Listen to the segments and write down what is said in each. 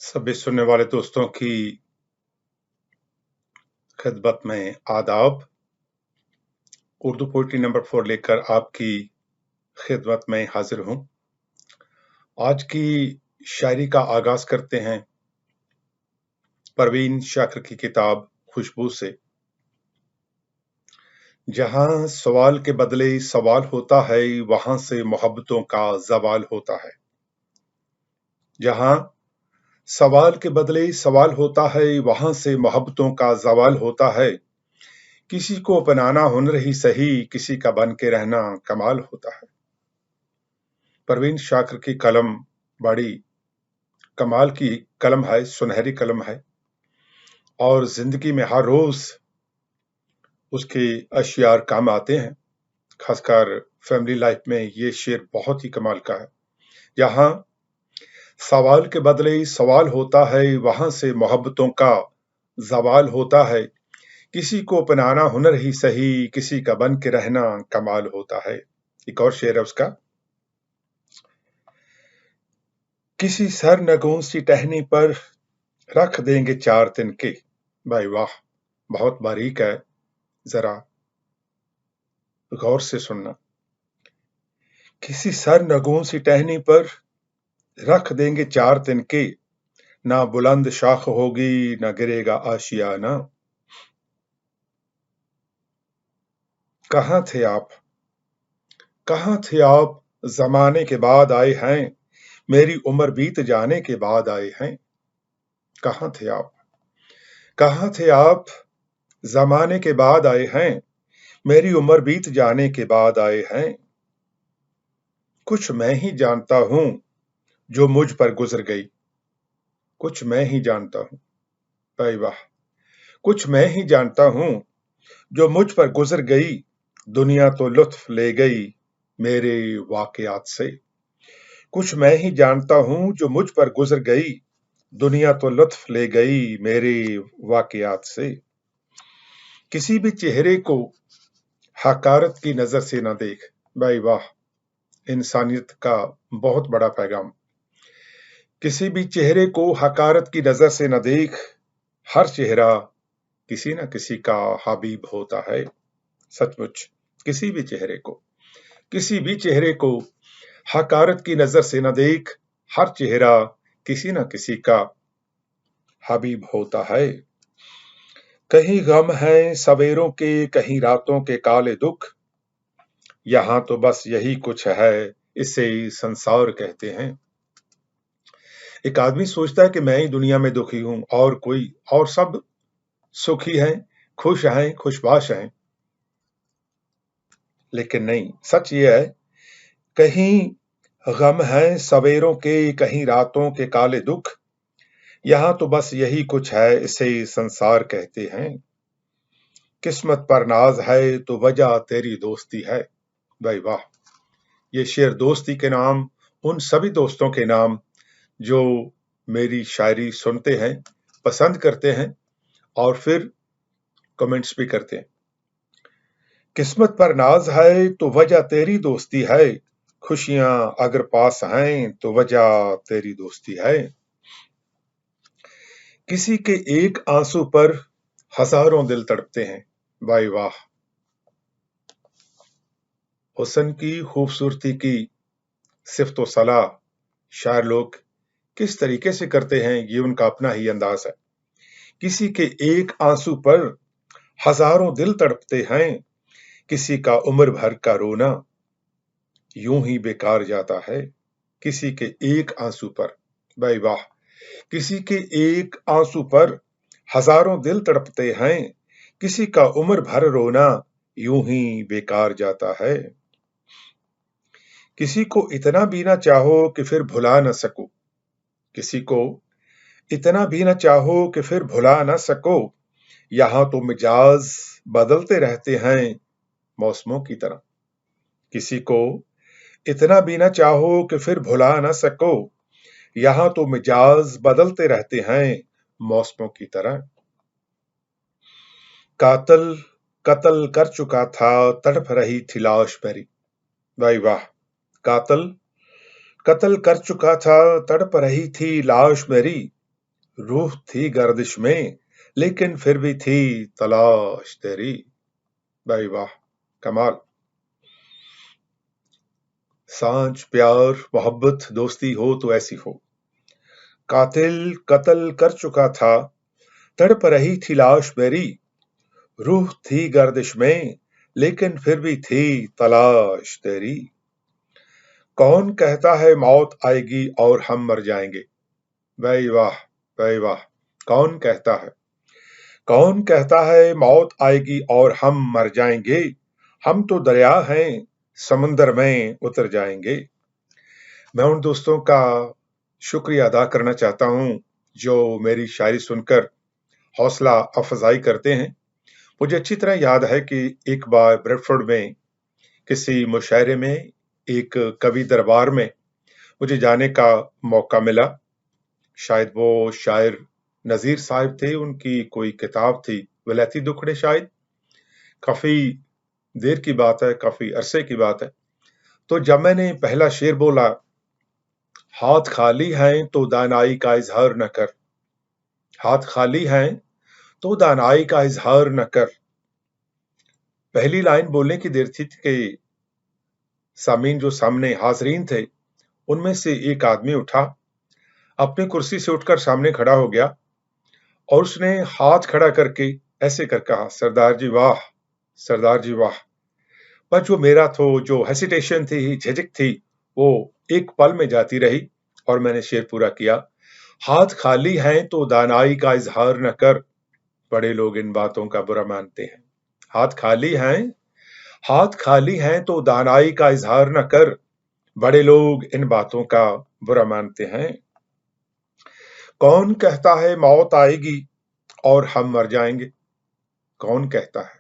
सभी सुनने वाले दोस्तों की खिदमत में आदाब। उर्दू पोइट्री नंबर 4 लेकर आपकी खिदमत में हाजिर हूं। आज की शायरी का आगाज करते हैं परवीन शाकिर की किताब खुशबू से। जहां सवाल के बदले सवाल होता है, वहां से मोहब्बतों का जवाल होता है। जहां सवाल के बदले सवाल होता है, वहां से मोहब्बतों का जवाल होता है। किसी को अपनाना हुनर ही सही, किसी का बन के रहना कमाल होता है। परवीन शाकिर की कलम बड़ी कमाल की कलम है, सुनहरी कलम है, और जिंदगी में हर रोज उसके अशियार काम आते हैं। खासकर फैमिली लाइफ में ये शेर बहुत ही कमाल का है। जहां सवाल के बदले सवाल होता है, वहां से मोहब्बतों का जवाल होता है। किसी को अपनाना हुनर ही सही, किसी का बन के रहना कमाल होता है। एक और शेर है उसका। किसी सर नगों सी टहनी पर रख देंगे 4 तिनके। भाई वाह, बहुत बारीक है, जरा गौर से सुनना। किसी सर नगों सी टहनी पर रख देंगे 4 तिनके, ना बुलंद शाख होगी, ना गिरेगा आशियाना। कहाँ थे आप, कहाँ थे आप, जमाने के बाद आए हैं, मेरी उम्र बीत जाने के बाद आए हैं। कहाँ थे आप, कहाँ थे आप, जमाने के बाद आए हैं, मेरी उम्र बीत जाने के बाद आए हैं। कुछ मैं ही जानता हूं जो मुझ पर गुजर गई। कुछ मैं ही जानता हूं, भाई वाह। कुछ मैं ही जानता हूं जो मुझ पर गुजर गई, दुनिया तो लुत्फ ले गई मेरे वाकयात से। कुछ मैं ही जानता हूं जो मुझ पर गुजर गई, दुनिया तो लुत्फ ले गई मेरे वाकयात से। किसी भी चेहरे को हकारत की नजर से न देख। भाई वाह, इंसानियत का बहुत बड़ा पैगाम। किसी भी चेहरे को हकारत की नजर से न देख, हर चेहरा किसी न किसी का हबीब होता है। सचमुच किसी भी चेहरे को, किसी भी चेहरे को हकारत की नजर से न देख, हर चेहरा किसी न किसी का हबीब होता है। कहीं गम है सवेरों के, कहीं रातों के काले दुख, यहां तो बस यही कुछ है, इसे संसार कहते हैं। एक आदमी सोचता है कि मैं ही दुनिया में दुखी हूं, और सब सुखी हैं, खुश हैं, खुशबाश हैं। लेकिन नहीं, सच ये है, कहीं गम है सवेरों के, कहीं रातों के काले दुख, यहां तो बस यही कुछ है, इसे संसार कहते हैं। किस्मत पर नाज है तो वजह तेरी दोस्ती है। भाई वाह, ये शेर दोस्ती के नाम, उन सभी दोस्तों के नाम जो मेरी शायरी सुनते हैं, पसंद करते हैं और फिर कमेंट्स भी करते हैं। किस्मत पर नाज है तो वजह तेरी दोस्ती है, खुशियां अगर पास हैं तो वजह तेरी दोस्ती है। किसी के एक आंसू पर हजारों दिल तड़पते हैं। भाई वाह, हुस्न की खूबसूरती की सिफ्त व सलाह शायर लोग किस तरीके से करते हैं, ये उनका अपना ही अंदाज है। किसी के एक आंसू पर हजारों दिल तड़पते हैं, किसी का उम्र भर का रोना यूं ही बेकार जाता है। किसी के एक आंसू पर, भाई वाह, किसी के एक आंसू पर हजारों दिल तड़पते हैं, किसी का उम्र भर रोना यूं ही बेकार जाता है। किसी को इतना भी ना चाहो कि फिर भुला न सको, किसी को इतना भी ना चाहो कि फिर भुला न सको, यहां तो मिजाज बदलते रहते हैं मौसमों की तरह। किसी को इतना भी ना चाहो कि फिर भुला न सको, यहां तो मिजाज बदलते रहते हैं मौसमों की तरह। कातिल कत्ल कर चुका था, तड़प रही थी लाश मेरी। भाई वाह, कातिल कत्ल कर चुका था, तड़प रही थी लाश मेरी, रूह थी गर्दिश में लेकिन फिर भी थी तलाश तेरी। भाई वाह, कमाल। सांझ प्यार मोहब्बत दोस्ती हो तो ऐसी हो। कातिल कत्ल कर चुका था, तड़प रही थी लाश मेरी। रूह थी गर्दिश में लेकिन फिर भी थी तलाश तेरी। कौन कहता है मौत आएगी और हम मर जाएंगे। भाई वाह, भाई वाह। कौन कहता है, कौन कहता है मौत आएगी और हम मर जाएंगे। हम तो दरिया हैं, समंदर में उतर जाएंगे। मैं उन दोस्तों का शुक्रिया अदा करना चाहता हूं जो मेरी शायरी सुनकर हौसला अफजाई करते हैं। मुझे अच्छी तरह याद है कि एक बार ब्रेडफोर्ड में किसी मुशायरे में, एक कवि दरबार में मुझे जाने का मौका मिला। शायद वो शायर नजीर साहब थे, उनकी कोई किताब थी वलैती दुखड़े, शायद काफी देर की बात है, काफी अरसे की बात है। तो जब मैंने पहला शेर बोला, हाथ खाली हैं तो दानाई का इजहार न कर, हाथ खाली हैं तो दानाई का इजहार न कर। पहली लाइन बोलने की देर थी कि सामीन जो सामने हाजरीन थे उनमें से एक आदमी उठा, अपनी कुर्सी से उठकर सामने खड़ा हो गया और उसने हाथ खड़ा करके ऐसे कर कहा, सरदार जी वाह, सरदार जी वाह। पर जो मेरा तो जो हेसिटेशन थी, झिझक थी, वो एक पल में जाती रही और मैंने शेर पूरा किया। हाथ खाली हैं तो दानाई का इजहार न कर, बड़े लोग इन बातों का बुरा मानते हैं। हाथ खाली हैं, हाथ खाली हैं तो दानाई का इजहार न कर, बड़े लोग इन बातों का बुरा मानते हैं। कौन कहता है मौत आएगी और हम मर जाएंगे। कौन कहता है,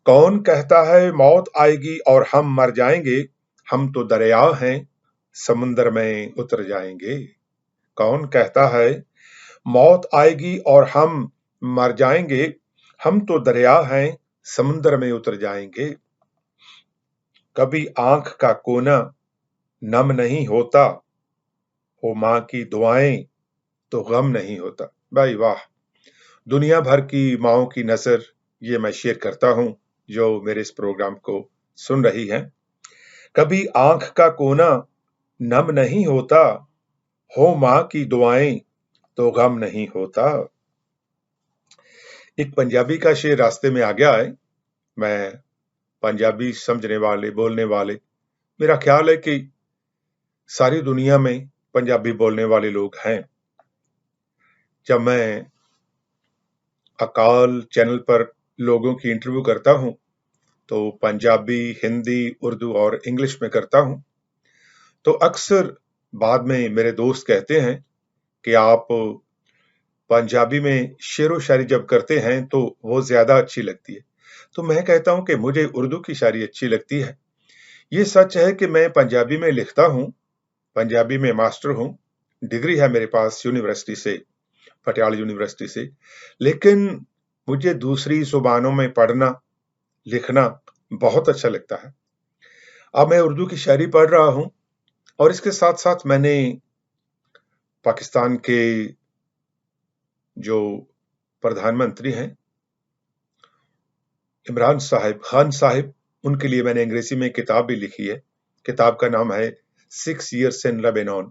कौन कहता है मौत आएगी और हम मर जाएंगे। हम तो दरिया हैं, समुंदर में उतर जाएंगे। कौन कहता है मौत आएगी और हम मर जाएंगे। हम तो दरिया हैं, समुंदर में उतर जाएंगे। कभी आंख का कोना नम नहीं होता, हो मां की दुआएं तो गम नहीं होता। भाई वाह। दुनिया भर की माओं की नजर ये मैं शेयर करता हूं जो मेरे इस प्रोग्राम को सुन रही हैं। कभी आंख का कोना नम नहीं होता, हो मां की दुआएं तो गम नहीं होता। एक पंजाबी का शेर रास्ते में आ गया है। मैं पंजाबी समझने वाले, बोलने वाले, मेरा ख्याल है कि सारी दुनिया में पंजाबी बोलने वाले लोग हैं। जब मैं अकाल चैनल पर लोगों की इंटरव्यू करता हूं तो पंजाबी, हिंदी, उर्दू और इंग्लिश में करता हूं। तो अक्सर बाद में मेरे दोस्त कहते हैं कि आप पंजाबी में शेरो शायरी जब करते हैं तो वो ज्यादा अच्छी लगती है। तो मैं कहता हूं कि मुझे उर्दू की शायरी अच्छी लगती है। ये सच है कि मैं पंजाबी में लिखता हूं, पंजाबी में मास्टर हूं, डिग्री है मेरे पास यूनिवर्सिटी से, पटियाला यूनिवर्सिटी से। लेकिन मुझे दूसरी जुबानों में पढ़ना, लिखना बहुत अच्छा लगता है। अब मैं उर्दू की शायरी पढ़ रहा हूं और इसके साथ साथ मैंने पाकिस्तान के जो प्रधानमंत्री हैं इमरान साहिब, खान साहिब, उनके लिए मैंने अंग्रेजी में किताब भी लिखी है। किताब का नाम है 6 Years in Lebanon।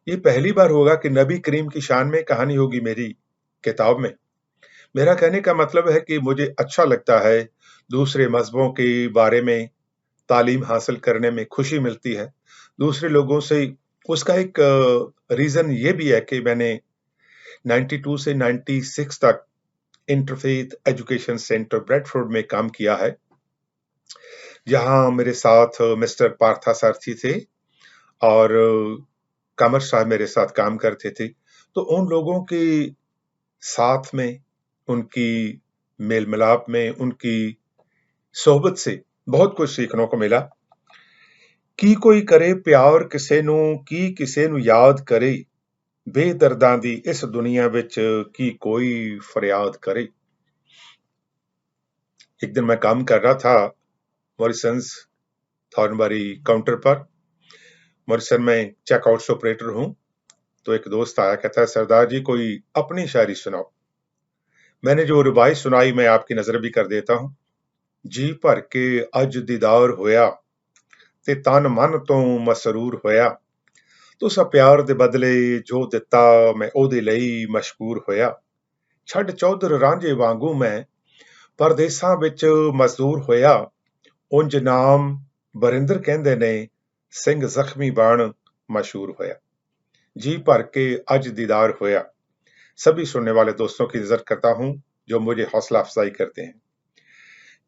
ये पहली बार होगा कि नबी करीम की शान में कहानी होगी मेरी किताब में। मेरा कहने का मतलब है कि मुझे अच्छा लगता है दूसरे मजहबों के बारे में तालीम हासिल करने में खुशी मिलती है दूसरे लोगों से। उसका एक रीजन ये भी है कि मैंने 92 से 96 तक इंटरफेथ एजुकेशन सेंटर ब्रेडफोर्ड में काम किया है, जहां मेरे साथ मिस्टर पार्था सारथी थे और कमर साहब मेरे साथ काम करते थे। तो उन लोगों के साथ में, उनकी मेल मिलाप में, उनकी सोहबत से बहुत कुछ सीखने को मिला। की कोई करे प्यार किसे नू, की किसे नू याद करे, बेदर्दां दी इस दुनिया विच की कोई फरियाद करे। एक दिन मैं काम कर रहा था मॉरिसन्स थॉर्नबरी काउंटर पर। मॉरिसन में चेकआउट ऑपरेटर हूं तो एक दोस्त आया, कहता है सरदार जी कोई अपनी शायरी सुनाओ। मैंने जो रुबाई सुनाई मैं आपकी नजर भी कर देता हूं। जी भर के अज दीदार होया ते तन मन तो मसरूर होया, तुसा प्यार दे बदले जो दिता मैं ओदे लई मशकूर होया। छड़ चौधर रांझे वांगू मैं परदेसां विच मजदूर होया, उंज नाम बरिंदर कहंदे ने ਸਿੰਘ ਜ਼ਖਮੀ बन मशहूर होया। जी भर के अज दीदार होया। सभी सुनने वाले दोस्तों की इज्जत करता हूं जो मुझे हौसला अफजाई करते हैं।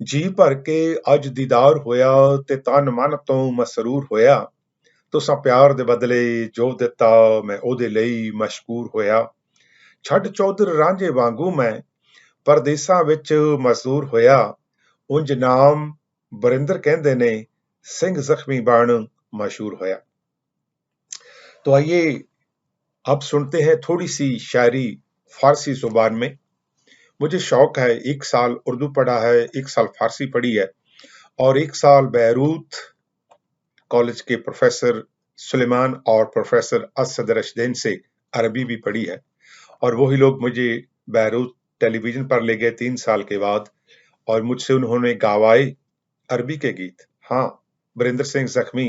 जी भर के अज दीदार होया ते तन मन तो मसरूर होया, तुसा प्यार दे बदले जो दिता मैं ओदे लई मशकूर होया। छड़ चौधर रांझे वांगू मैं परदेसां विच मजदूर होया, उंज नाम बरिंदर कहंदे ने ਸਿੰਘ ਜ਼ਖਮੀ बन मशहूर होया। तो आइए अब सुनते हैं थोड़ी सी शायरी फारसी जुबान में। मुझे शौक है, 1 साल उर्दू पढ़ा है, 1 साल फारसी पढ़ी है और 1 साल बैरूत कॉलेज के प्रोफेसर सुलेमान और प्रोफेसर असद रशदैन से अरबी भी पढ़ी है। और वही लोग मुझे बैरूत टेलीविजन पर ले गए 3 साल के बाद और मुझसे उन्होंने गावाए अरबी के गीत। हाँ, बरिंदर सिंह जख्मी,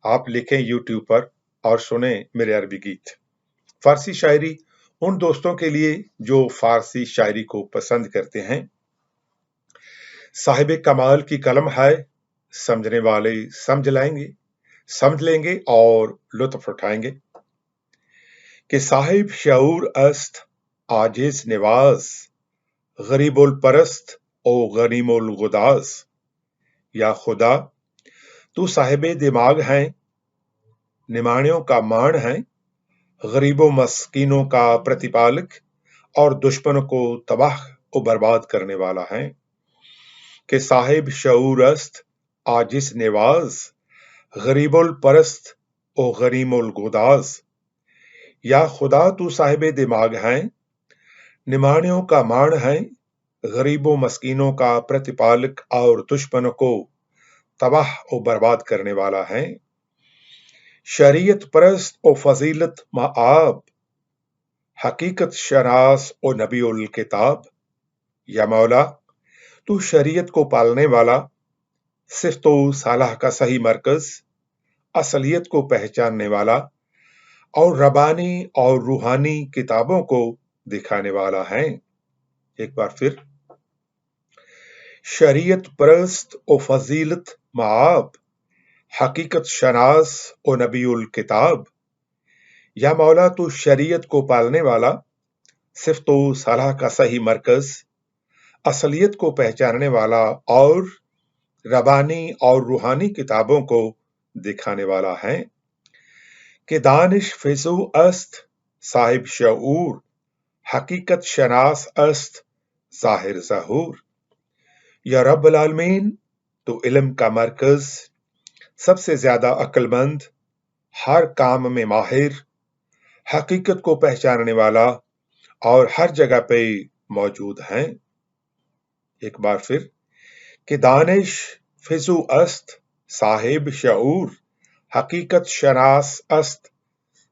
आप लिखें यूट्यूब पर और सुने मेरे अरबी गीत। फारसी शायरी उन दोस्तों के लिए जो फारसी शायरी को पसंद करते हैं। साहिब कमाल की कलम है, समझने वाले समझ लेंगे और लुत्फ उठाएंगे। कि साहिब शऊर अस्त आजिज निवाज, गरीबुल परस्त ओ गनीमुल गुदास। या खुदा तू साहिबे दिमाग है, निमाणियों का मान है, गरीबों मस्कीनों का प्रतिपालक और दुश्मनों को तबाह और बर्बाद करने वाला है। कि साहिब शऊर अस्त आजिज निवाज, गरीबुल परस्त ओ गनीमुल गुदास। या खुदा तू साहिबे दिमाग है, निमाणियों का मान है, गरीबों मस्कीनों का प्रतिपालक और दुश्मनों को तबाह और बर्बाद करने वाला है। शरीयत परस्त ओ फजीलत माआब, हकीकत शनास ओ नबी उल किताब। या मौला तू शरीयत को पालने वाला, सिर्फ तो सालाह का सही मरकज, असलियत को पहचानने वाला और रबानी और रूहानी किताबों को दिखाने वाला है। एक बार फिर, शरीयत परस्त ओ फजीलत माआब, हकीकत शनास ओ नबी उल किताब। या मौला तू शरीयत को पालने वाला, सिर्फ तो सलाह का सही मरकज, असलियत को पहचानने वाला और रबानी और रूहानी किताबों को दिखाने वाला है। कि दानिश फिजू अस्त साहिब शऊर, हकीकत शनास अस्त जाहिर ज़हूर। या रब्बुल आलमीन तो इल्म का मरकज, सबसे ज्यादा अक्लमंद, हर काम में माहिर, हकीकत को पहचानने वाला और हर जगह पे मौजूद हैं। एक बार फिर, कि दानिश फिजू अस्त साहिब शऊर, हकीकत शनास अस्त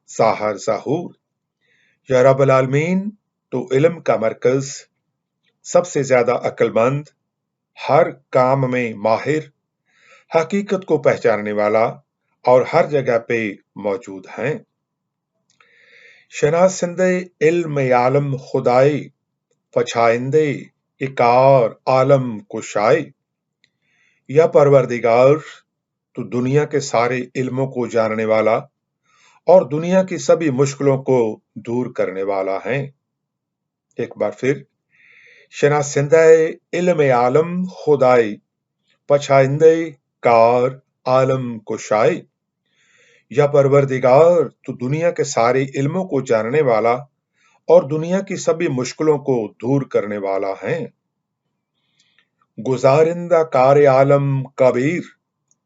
जाहिर ज़हूर। या रब्बुल आलमीन तो इल्म का मरकज, सबसे ज्यादा अक्लमंद, हर काम में माहिर, हकीकत को पहचानने वाला और हर जगह पे मौजूद हैं। शनासिंदे इल्म आलम खुदाई, पछाइंदे इकार आलम कुशाई। या परवरदिगार तू दुनिया के सारे इल्मों को जानने वाला और दुनिया की सभी मुश्किलों को दूर करने वाला है। एक बार फिर, शनासिंदे इल्म आलम खुदाई, पछाइंदे कार आलम कुशाई। या परवरदिगार तू दुनिया के सारे इल्मों को जानने वाला और दुनिया की सभी मुश्किलों को दूर करने वाला है। गुजारिंदा कार आलम कबीर,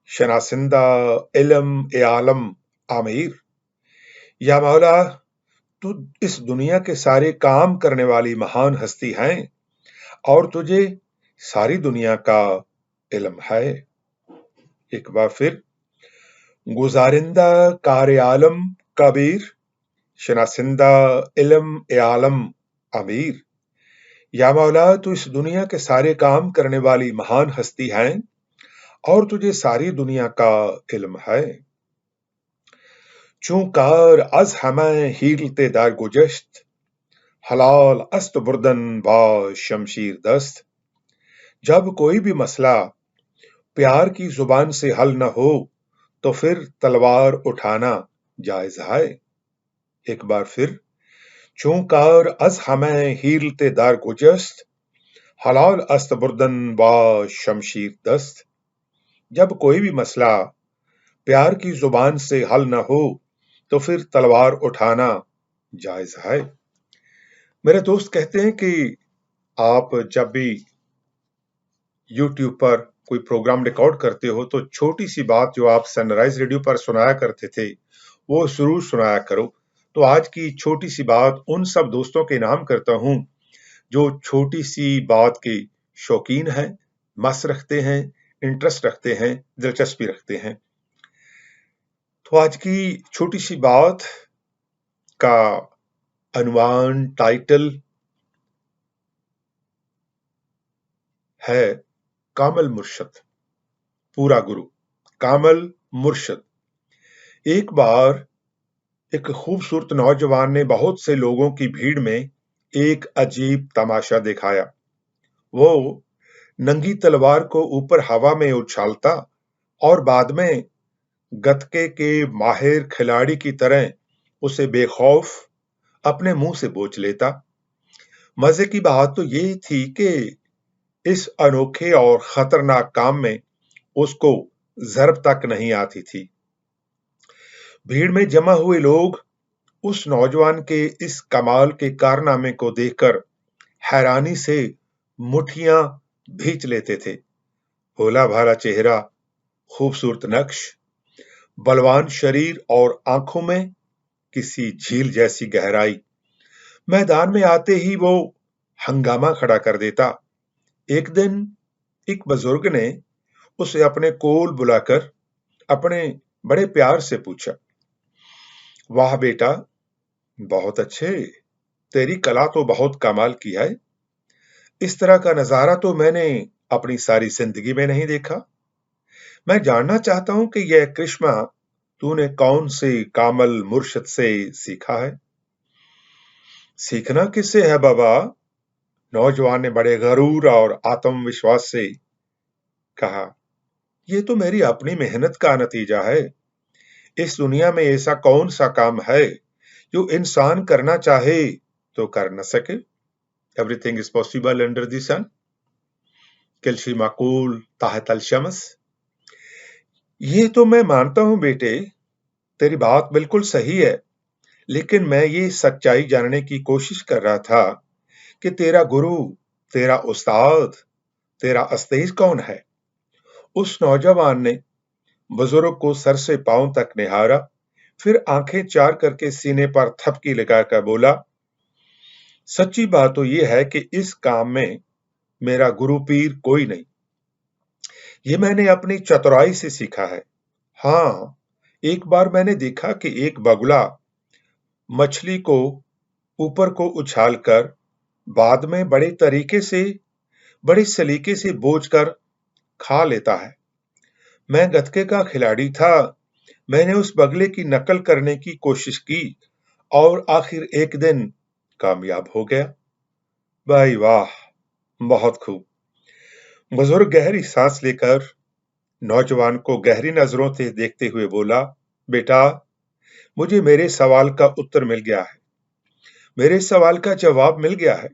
शनासिंदा इल्म आलम आमिर। या मौला तू इस दुनिया के सारे काम करने वाली महान हस्ती है और तुझे सारी दुनिया का इल्म है। एक बार फिर, गुजारिंदा कार आलम कबीर, शनासिंदा इल्म ए आलम अमीर। या मौला, तू इस दुनिया के सारे काम करने वाली महान हस्ती है और तुझे सारी दुनिया का इल्म है। चूंकार अज हमें हीरते दार गुजश्त, हलाल अस्त बुर्दन बा शमशीर दस्त। जब कोई भी मसला प्यार की जुबान से हल न हो तो फिर तलवार उठाना जायज है। एक बार फिर, चूंकार अज हमें हीरते दार गुजश्त, हलाल अस्त बुर्दन बा शमशीर दस्त। जब कोई भी मसला प्यार की जुबान से हल न हो तो फिर तलवार उठाना जायज है। मेरे दोस्त कहते हैं कि आप जब भी YouTube पर कोई प्रोग्राम रिकॉर्ड करते हो तो छोटी सी बात जो आप सनराइज रेडियो पर सुनाया करते थे वो जरूर सुनाया करो। तो आज की छोटी सी बात उन सब दोस्तों के नाम करता हूं जो छोटी सी बात के शौकीन हैं, मस रखते हैं, इंटरेस्ट रखते हैं, दिलचस्पी रखते हैं। तो आज की छोटी सी बात का अनुमान, टाइटल है कामल मुर्शद, पूरा गुरु कामल मुर्शद। एक बार एक खूबसूरत नौजवान ने बहुत से लोगों की भीड़ में एक अजीब तमाशा दिखाया। वो नंगी तलवार को ऊपर हवा में उछालता और बाद में गतके के माहिर खिलाड़ी की तरह उसे बेखौफ अपने मुंह से बोच लेता। मजे की बात तो ये थी कि इस अनोखे और खतरनाक काम में उसको जरब तक नहीं आती थी। भीड़ में जमा हुए लोग उस नौजवान के इस कमाल के कारनामे को देखकर हैरानी से मुट्ठियां भींच लेते थे। भोला भाला चेहरा, खूबसूरत नक्श, बलवान शरीर और आंखों में किसी झील जैसी गहराई। मैदान में आते ही वो हंगामा खड़ा कर देता। एक दिन एक बुजुर्ग ने उसे अपने कोल बुलाकर अपने बड़े प्यार से पूछा, वाह बेटा, बहुत अच्छे, तेरी कला तो बहुत कमाल की है। इस तरह का नजारा तो मैंने अपनी सारी जिंदगी में नहीं देखा। मैं जानना चाहता हूं कि यह करिश्मा तूने कौन से कामल मुर्शद से सीखा है। सीखना किससे है बाबा? नौजवान ने बड़े गरूर और आत्मविश्वास से कहा, यह तो मेरी अपनी मेहनत का नतीजा है। इस दुनिया में ऐसा कौन सा काम है जो इंसान करना चाहे तो कर न सके। Everything is possible under the sun. किल शी माकूल ताहत अल शम्स। ये तो मैं मानता हूं बेटे, तेरी बात बिल्कुल सही है, लेकिन मैं ये सच्चाई जानने की कोशिश कर रहा था कि तेरा गुरु, तेरा उस्ताद, तेरा अस्तेज कौन है। उस नौजवान ने बुजुर्ग को सर से पांव तक निहारा, फिर आंखें चार करके सीने पर थपकी लगाकर बोला, सच्ची बात तो यह है कि इस काम में मेरा गुरु पीर कोई नहीं। ये मैंने अपनी चतुराई से सीखा है। हाँ, एक बार मैंने देखा कि एक बगुला मछली को ऊपर को उछालकर बाद में बड़े सलीके से बोझ कर खा लेता है। मैं गतके का खिलाड़ी था। मैंने उस बगले की नकल करने की कोशिश की और आखिर एक दिन कामयाब हो गया। भाई वाह, बहुत खूब। बुजुर्ग गहरी सांस लेकर नौजवान को गहरी नजरों से देखते हुए बोला, बेटा, मुझे मेरे सवाल का उत्तर मिल गया है, मेरे सवाल का जवाब मिल गया है।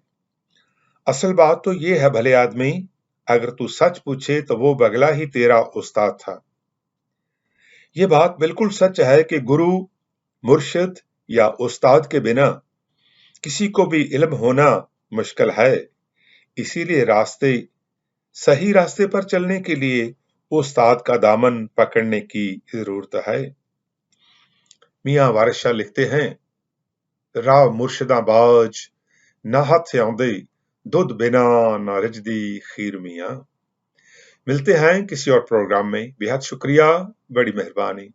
असल बात तो ये है भले आदमी, अगर तू सच पूछे तो वो बगला ही तेरा उस्ताद था। ये बात बिल्कुल सच है कि गुरु, मुर्शिद या उस्ताद के बिना किसी को भी इल्म होना मुश्किल है। इसीलिए सही रास्ते पर चलने के लिए उस्ताद का दामन पकड़ने की जरूरत है। मियां वारिस शाह लिखते हैं, राह मुर्शिदाबाज ना हथ आंदे, दुध बिना ना रिजदी खीर मियां। मिलते हैं किसी और प्रोग्राम में। बेहद शुक्रिया, बड़ी मेहरबानी।